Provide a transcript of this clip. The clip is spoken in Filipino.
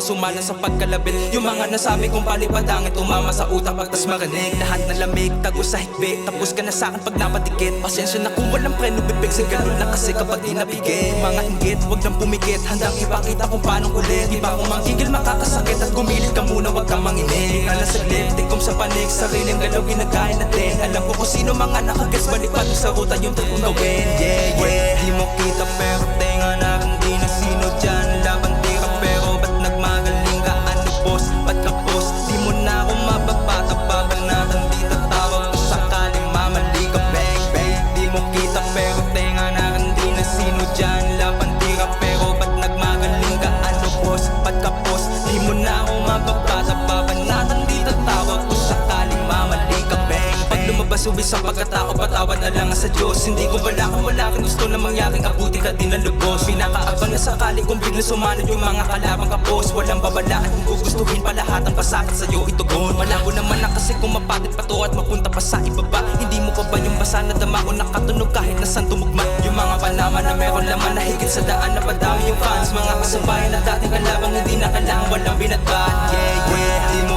sumala sa pagkalabit. Yung mga nasabi kong palipadangin tumama sa utak pagtas marinig. Lahat ng lamig, tago sa higpit, tapos ka na sa'kin pag napatikit. Pasensya na kung walang preno, bibig sa ganun na kasi kapag di nabigit. Mga inggit, wag nang pumikit, handang ipakita kung paano kulit. Di ba kung manggigil makakasakit at gumilit ka muna, wag kang manginig. Ka na saglit, tikom sa panig, sariling galaw ginagaya natin. Alam ko kung sino mga nakagas, balik pa sa ruta yung tatong gawin. Yeah, yeah. Di mo kita pero tenga na kung di na sino dyan. Laban tira pero ba't nagmagaling ka? Ano boss, ba't ka boss? Di mo na ako mapagpatababa natin di tatawag kung sakaling mamali ka bang bang. Di mo kita pero tenga na kung di na sino dyan. Laban tira pero ba't nagmagaling ka? Ano boss, ba't ka boss? Di mo na ako mapagpatababa natin di tatawag kung sakaling mamali ka bang bang. Lumabas ubis ang pagkatao, patawad na lang sa Diyos. Hindi ko wala kang gusto na mangyaring abuti ka din ng lubos. Pinakaabang na sakali kung biglang sumanod yung mga kalabang ka boss. Walang babalaan kung gugustuhin pa lahat ang pasakit sa'yo itugon. Malabo naman na kasi kung mapatit pa to at mapunta pa sa ibaba. Hindi mo pa ba yung basa na dama o nakatunog kahit nasan tumugma? Yung mga panama na meron laman na higit sa daan na padami yung fans. Mga kasabayan na dating kalabang hindi na kailangan walang binatbat. Yeah, yeah. Di mo